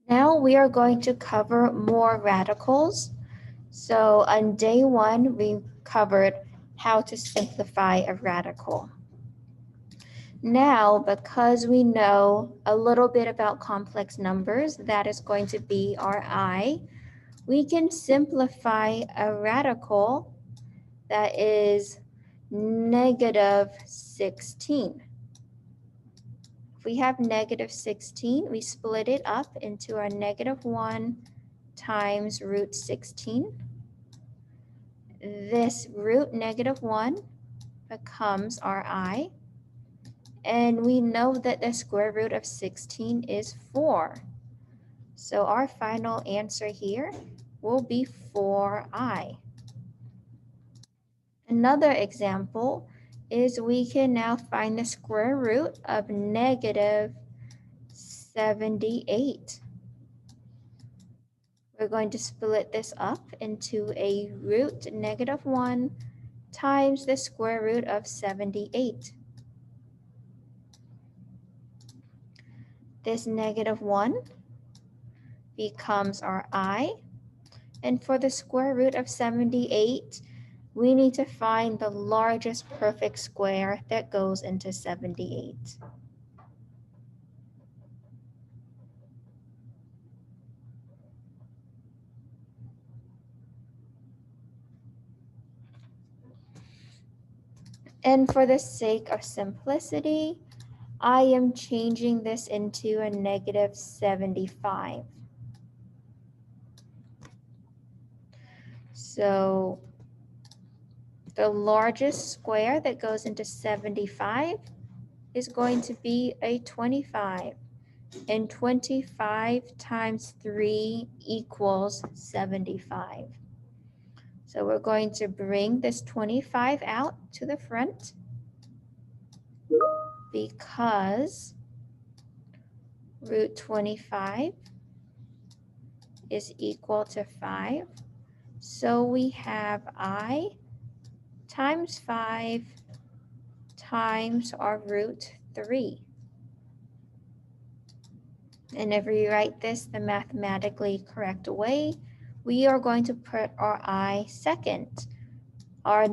Now we are going to cover more radicals. So on day one, we covered how to simplify a radical. Now, because we know a little bit about complex numbers, that is going to be our I, we can simplify a radical that is negative 16. If we have negative 16, we split it up into our negative 1 times root 16. This root negative 1 becomes our I. And we know that the square root of 16 is 4. So our final answer here will be 4i. Another example is we can now find the square root of negative 78. We're going to split this up into a root negative 1 times the square root of 78. This negative 1 becomes our I. And for the square root of 78, we need to find the largest perfect square that goes into 78. And for the sake of simplicity, I am changing this into a negative 75. So the largest square that goes into 75 is going to be a 25. And 25 times 3 equals 75. So we're going to bring this 25 out to the front because root 25 is equal to 5. So we have I times 5 times our root 3. And if we write this the mathematically correct way, we are going to put our I second. Our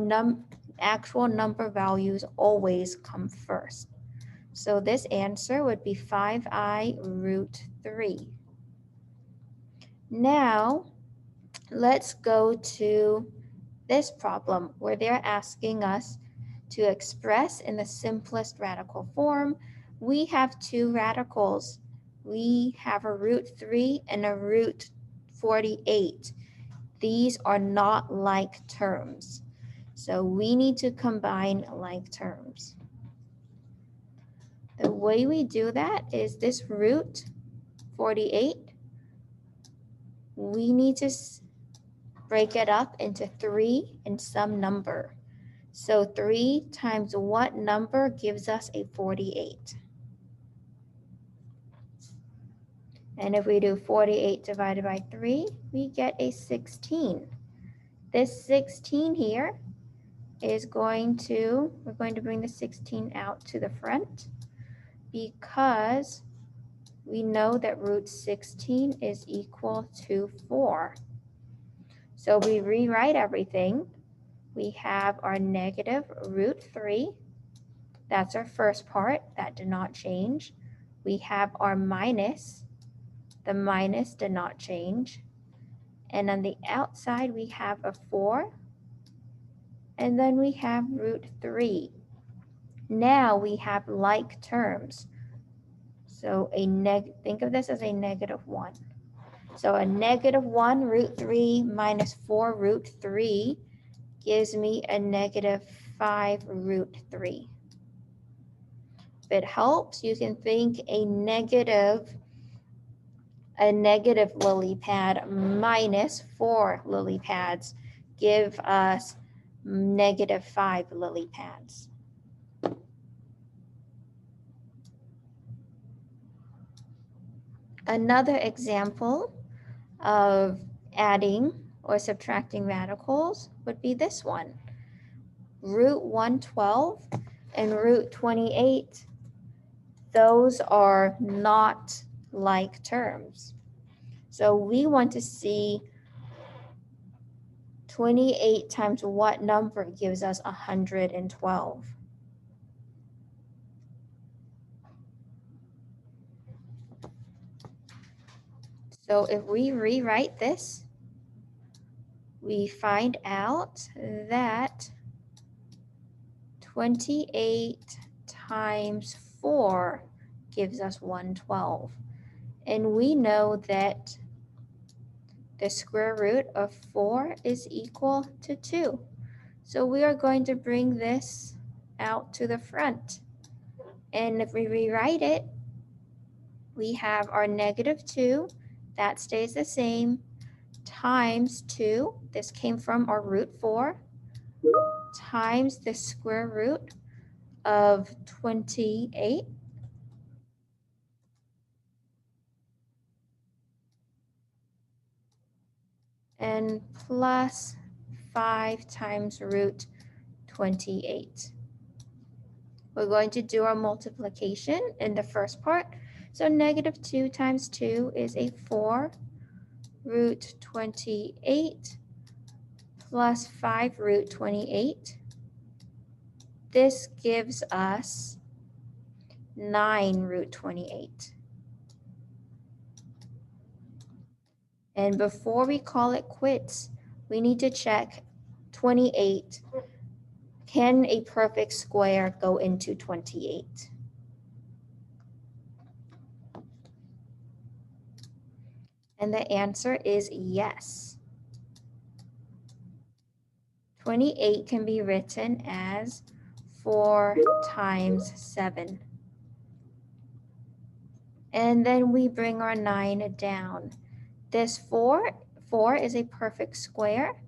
actual number values always come first. So this answer would be 5i root 3. Now, let's go to this problem where they're asking us to express in the simplest radical form. We have two radicals. We have a root 3 and a root 48. These are not like terms. So we need to combine like terms. The way we do that is this root 48, we need to break it up into 3 and some number. So 3 times what number gives us a 48? And if we do 48 divided by 3, we get a 16. This 16 here is we're going to bring the 16 out to the front because we know that root 16 is equal to 4. So we rewrite everything. We have our negative root 3. That's our first part. That did not change. We have our minus. The minus did not change. And on the outside, we have a 4. And then we have root 3. Now we have like terms. So think of this as a negative 1. So a negative 1 root 3 minus 4 root 3 gives me a negative 5 root 3. If it helps, you can think a negative lily pad minus 4 lily pads give us negative 5 lily pads. Another example of adding or subtracting radicals would be this one. Root 112 and root 28, those are not like terms. So we want to see 28 times what number gives us 112. So if we rewrite this, we find out that 28 times 4 gives us 112. And we know that the square root of 4 is equal to 2. So we are going to bring this out to the front. And if we rewrite it, we have our -2, that stays the same, times 2, this came from our root 4, times the square root of 28, and plus 5 times root 28. We're going to do our multiplication in the first part. So -2 times 2 is a 4 root 28 plus 5 root 28. This gives us 9 root 28. And before we call it quits, we need to check 28. Can a perfect square go into 28? And the answer is yes. 28 can be written as 4 times 7. And then we bring our 9 down. This 4 is a perfect square.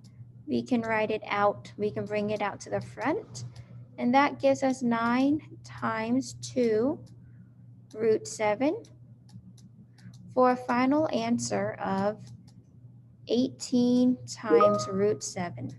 We can write it out. We can bring it out to the front. And that gives us 9 times 2 root 7 for a final answer of 18 times root 7.